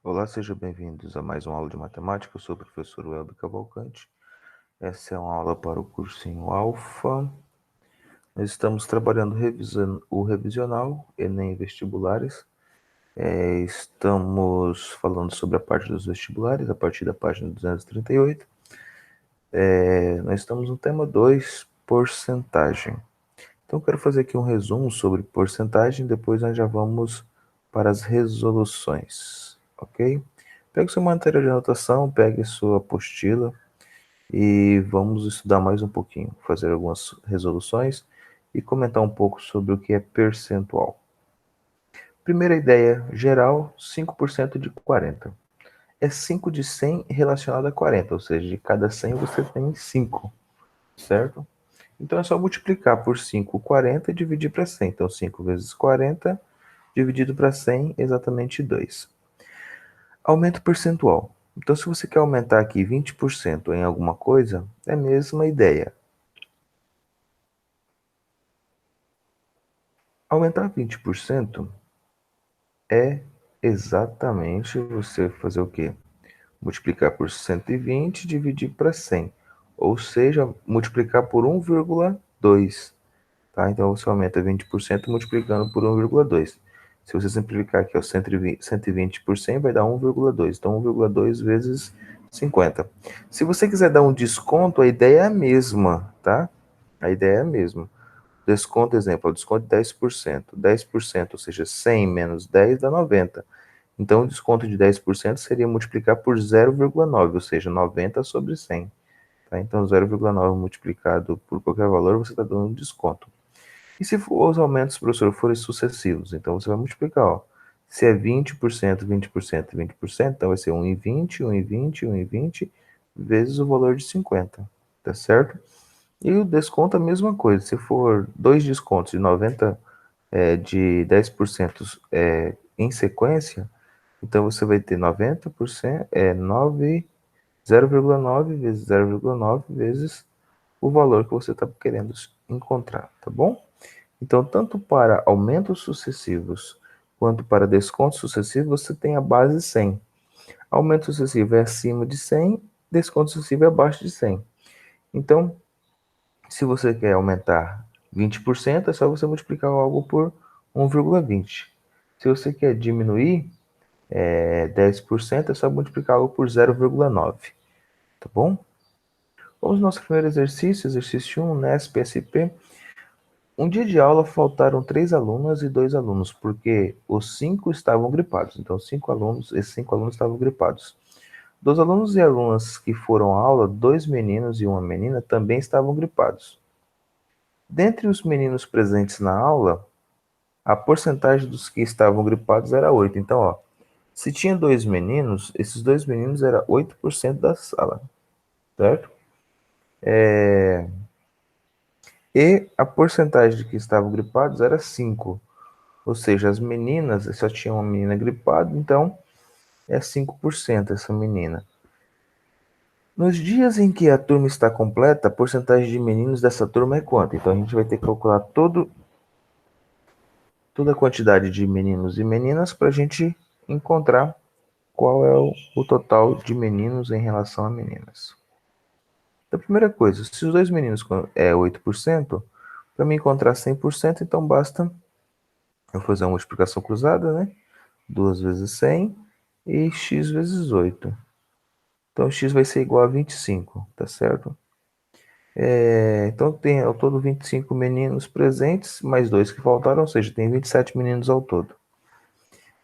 Olá, sejam bem-vindos a mais uma aula de matemática. Eu sou o professor Welber Cavalcante. Essa é uma aula para o cursinho Alfa. Nós estamos trabalhando revisando o revisional, Enem e vestibulares. Estamos falando sobre a parte dos vestibulares, a partir da página 238. Nós estamos no tema 2, porcentagem. Então, eu quero fazer aqui um resumo sobre porcentagem, depois nós já vamos para as resoluções, ok? Pegue sua matéria de anotação, pegue sua apostila e vamos estudar mais um pouquinho, fazer algumas resoluções e comentar um pouco sobre o que é percentual. Primeira ideia geral, 5% de 40. É 5 de 100 relacionado a 40, ou seja, de cada 100 você tem 5, certo? Então é só multiplicar por 5 40 e dividir para 100. Então 5 vezes 40 dividido para 100, exatamente 2. Aumento percentual. Então se você quer aumentar aqui 20% em alguma coisa, é a mesma ideia. Aumentar 20% é exatamente você fazer o quê? Multiplicar por 120 e dividir para 100. Ou seja, multiplicar por 1,2. Tá? Então você aumenta 20% multiplicando por 1,2. Se você simplificar aqui, ó, 120 por 100 vai dar 1,2. Então 1,2 vezes 50. Se você quiser dar um desconto, a ideia é a mesma, tá? A ideia é a mesma. Desconto, exemplo, desconto de 10%. 10%, ou seja, 100 menos 10 dá 90. Então o desconto de 10% seria multiplicar por 0,9, ou seja, 90 sobre 100. Tá? Então 0,9 multiplicado por qualquer valor, você está dando um desconto. E se os aumentos, professor, forem sucessivos? Então você vai multiplicar, ó. Se é 20%, 20%, 20%, então vai ser 1,20, 1,20, 1,20 vezes o valor de 50, tá certo? E o desconto é a mesma coisa. Se for dois descontos de 90, de 10% em sequência, então você vai ter 90%, 0,9 vezes 0,9 vezes o valor que você está querendo encontrar, tá bom? Então, tanto para aumentos sucessivos quanto para descontos sucessivos, você tem a base 100. Aumento sucessivo é acima de 100, desconto sucessivo é abaixo de 100. Então, se você quer aumentar 20%, é só você multiplicar algo por 1,20. Se você quer diminuir 10%, é só multiplicar algo por 0,9. Tá bom? Vamos ao nosso primeiro exercício, exercício 1, NESP SP. Um dia de aula faltaram 3 alunas e 2 alunos, porque os 5 estavam gripados. Então, esses 5 alunos estavam gripados. Dos alunos e alunas que foram à aula, 2 meninos e uma menina também estavam gripados. Dentre os meninos presentes na aula, a porcentagem dos que estavam gripados era 8. Então, ó, se tinha 2 meninos, esses 2 meninos era 8% da sala, certo? E a porcentagem de que estavam gripados era 5. Ou seja, as meninas, só tinha uma menina gripada, então é 5% essa menina. Nos dias em que a turma está completa, a porcentagem de meninos dessa turma é quanto? Então a gente vai ter que calcular toda a quantidade de meninos e meninas para a gente encontrar qual é o total de meninos em relação a meninas. Então, a primeira coisa, se os dois meninos é 8%, para me encontrar 100%, então basta eu fazer uma multiplicação cruzada, né? 2 vezes 100 e x vezes 8. Então, x vai ser igual a 25, tá certo? Então, tem ao todo 25 meninos presentes, mais 2 que faltaram, ou seja, tem 27 meninos ao todo.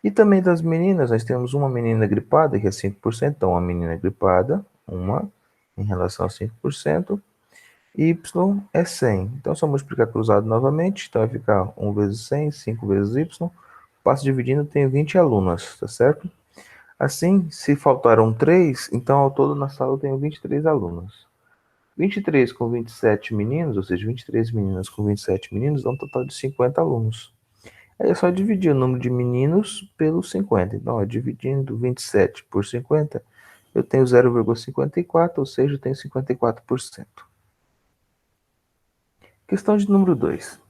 E também das meninas, nós temos uma menina gripada, que é 5%, então uma menina gripada, uma, em relação a 5%, y é 100. Então, é só multiplicar cruzado novamente, então vai ficar 1 vezes 100, 5 vezes y, passo dividindo, tem 20 alunas, tá certo? Assim, se faltaram 3, então ao todo na sala eu tenho 23 alunos. 23 com 27 meninos, ou seja, 23 meninas com 27 meninos, dá um total de 50 alunos. Aí é só dividir o número de meninos pelo 50. Então, ó, dividindo 27 por 50, eu tenho 0,54, ou seja, eu tenho 54%. Questão de número 2.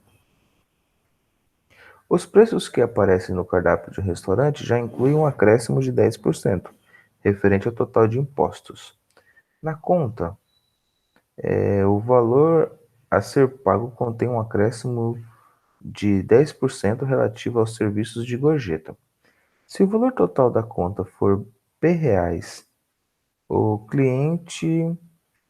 Os preços que aparecem no cardápio de um restaurante já incluem um acréscimo de 10%, referente ao total de impostos. Na conta, o valor a ser pago contém um acréscimo de 10% relativo aos serviços de gorjeta. Se o valor total da conta for R$ o cliente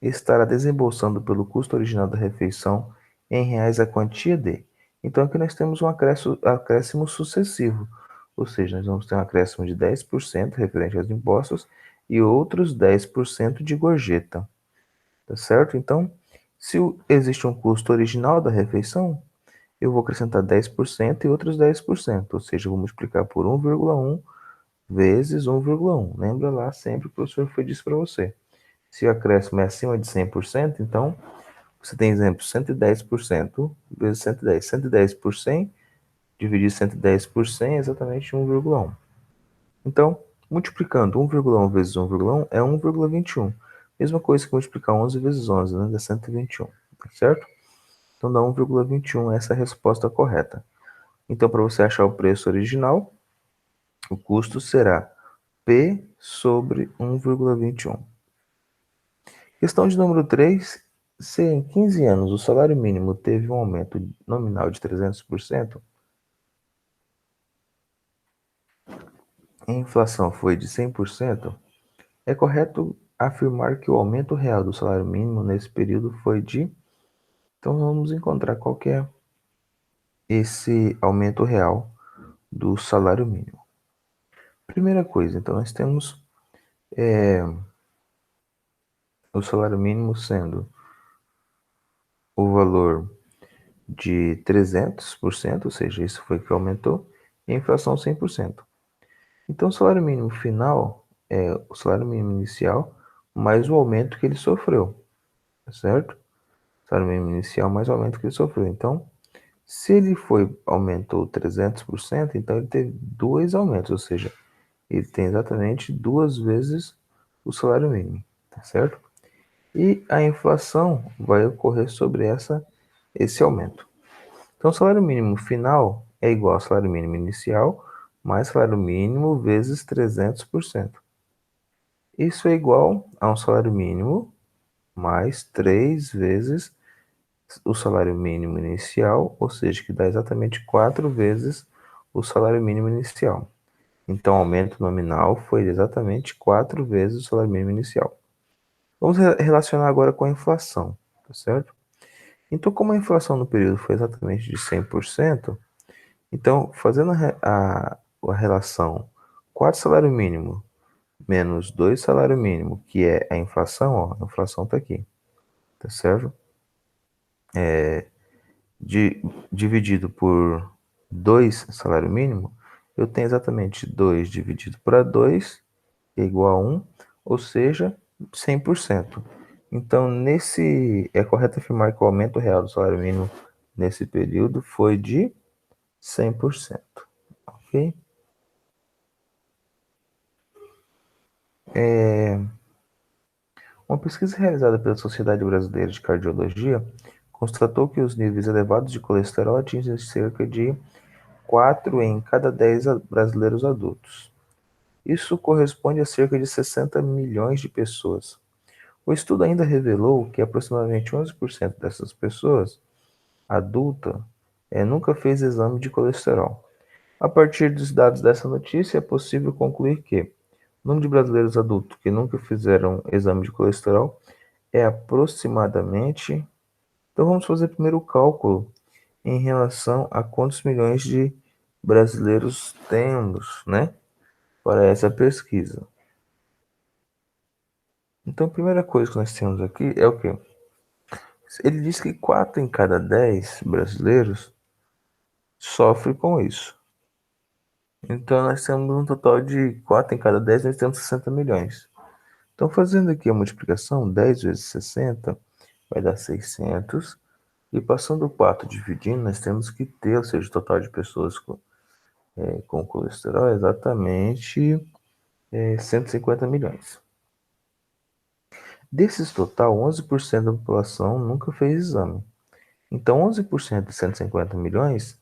estará desembolsando pelo custo original da refeição em reais a quantia de. Então aqui nós temos um acréscimo sucessivo, ou seja, nós vamos ter um acréscimo de 10% referente aos impostos e outros 10% de gorjeta, tá certo? Então, se existe um custo original da refeição, eu vou acrescentar 10% e outros 10%, ou seja, eu vou multiplicar por 1,1 vezes 1,1. Lembra lá sempre que o professor foi disse para você. Se o acréscimo é acima de 100%, então você tem exemplo 110% vezes 110. 110 por 100 dividir 110 por 100 é exatamente 1,1. Então, multiplicando 1,1 vezes 1,1 é 1,21. Mesma coisa que multiplicar 11 vezes 11, né? Dá 121, tá certo? Então dá 1,21, essa é a resposta correta. Então, para você achar o preço original, o custo será P sobre 1,21. Questão de número 3. Se em 15 anos o salário mínimo teve um aumento nominal de 300%, e a inflação foi de 100%, é correto afirmar que o aumento real do salário mínimo nesse período foi de... Então vamos encontrar qual que é esse aumento real do salário mínimo. Primeira coisa, então nós temos o salário mínimo sendo o valor de 300%, ou seja, isso foi que aumentou, e a inflação 100%. Então, o salário mínimo final é o salário mínimo inicial mais o aumento que ele sofreu, tá certo? Salário mínimo inicial mais o aumento que ele sofreu. Então, se ele aumentou 300%, então ele teve dois aumentos, ou seja, ele tem exatamente duas vezes o salário mínimo, tá certo? E a inflação vai ocorrer sobre esse aumento. Então, o salário mínimo final é igual ao salário mínimo inicial mais salário mínimo vezes 300%. Isso é igual a um salário mínimo mais 3 vezes o salário mínimo inicial, ou seja, que dá exatamente 4 vezes o salário mínimo inicial. Então, o aumento nominal foi exatamente 4 vezes o salário mínimo inicial. Vamos relacionar agora com a inflação, tá certo? Então, como a inflação no período foi exatamente de 100%, então, fazendo a relação 4 salário mínimo menos 2 salário mínimo, que é a inflação, ó, a inflação está aqui, tá certo? Dividido por 2 salário mínimo, eu tenho exatamente 2 dividido para 2 é igual a 1, ou seja, 100%. Então, é correto afirmar que o aumento real do salário mínimo nesse período foi de 100%, ok? Uma pesquisa realizada pela Sociedade Brasileira de Cardiologia constatou que os níveis elevados de colesterol atingem cerca de 4 em cada 10 brasileiros adultos. Isso corresponde a cerca de 60 milhões de pessoas. O estudo ainda revelou que aproximadamente 11% dessas pessoas adultas nunca fez exame de colesterol. A partir dos dados dessa notícia, é possível concluir que o número de brasileiros adultos que nunca fizeram exame de colesterol é aproximadamente. Então vamos fazer primeiro o cálculo em relação a quantos milhões de brasileiros temos, né, para essa pesquisa. Então a primeira coisa que nós temos aqui é o quê? Ele diz que 4 em cada 10 brasileiros sofrem com isso. Então nós temos um total de 4 em cada 10, nós temos 60 milhões. Então fazendo aqui a multiplicação, 10 vezes 60 vai dar 600. E passando o 4 dividindo, nós temos que ter, ou seja, o total de pessoas com colesterol é exatamente 150 milhões. Desses total, 11% da população nunca fez exame. Então, 11% de 150 milhões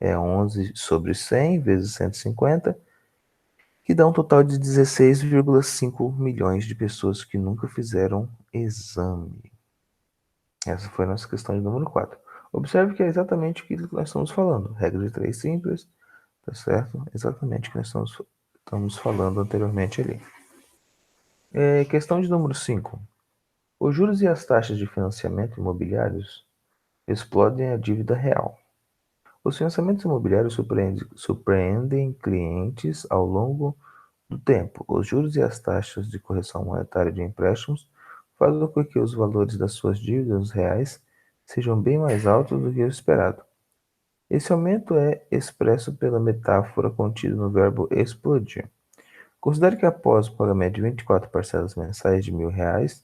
é 11 sobre 100 vezes 150, que dá um total de 16,5 milhões de pessoas que nunca fizeram exame. Essa foi a nossa questão de número 4. Observe que é exatamente aquilo que nós estamos falando. Regra de 3 simples, tá certo? Exatamente o que nós estamos falando anteriormente ali. Questão de número 5. Os juros e as taxas de financiamento imobiliários explodem a dívida real. Os financiamentos imobiliários surpreendem clientes ao longo do tempo. Os juros e as taxas de correção monetária de empréstimos fazem com que os valores das suas dívidas reais sejam bem mais altos do que o esperado. Esse aumento é expresso pela metáfora contida no verbo explodir. Considere que após o pagamento de 24 parcelas mensais de R$ 1.000,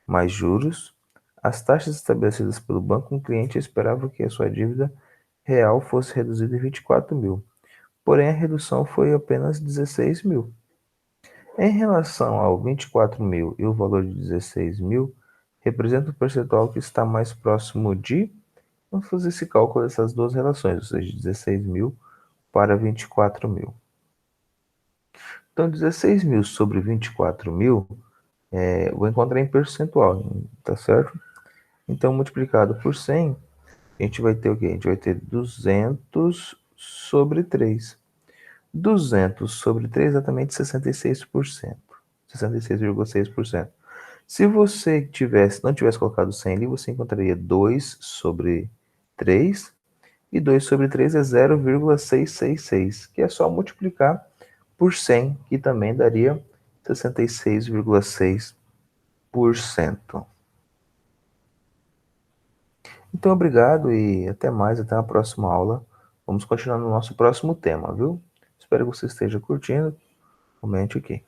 mais juros, as taxas estabelecidas pelo banco, um cliente esperava que a sua dívida real fosse reduzida em 24 mil, porém a redução foi apenas 16 mil. Em relação ao 24 mil e o valor de 16 mil, representa o percentual que está mais próximo de. Vamos fazer esse cálculo dessas duas relações, ou seja, 16 mil para 24 mil. Então, 16 mil sobre 24 mil, vou encontrar em percentual, tá certo? Então, multiplicado por 100, a gente vai ter o quê? A gente vai ter 200 sobre 3. 200 sobre 3 é exatamente 66%. 66,6%. Se você não tivesse colocado 100 ali, você encontraria 2 sobre 3. E 2 sobre 3 é 0,666, que é só multiplicar por 100, que também daria 66,6%. Então, obrigado e até mais, até a próxima aula. Vamos continuar no nosso próximo tema, viu? Espero que você esteja curtindo. Comente aqui.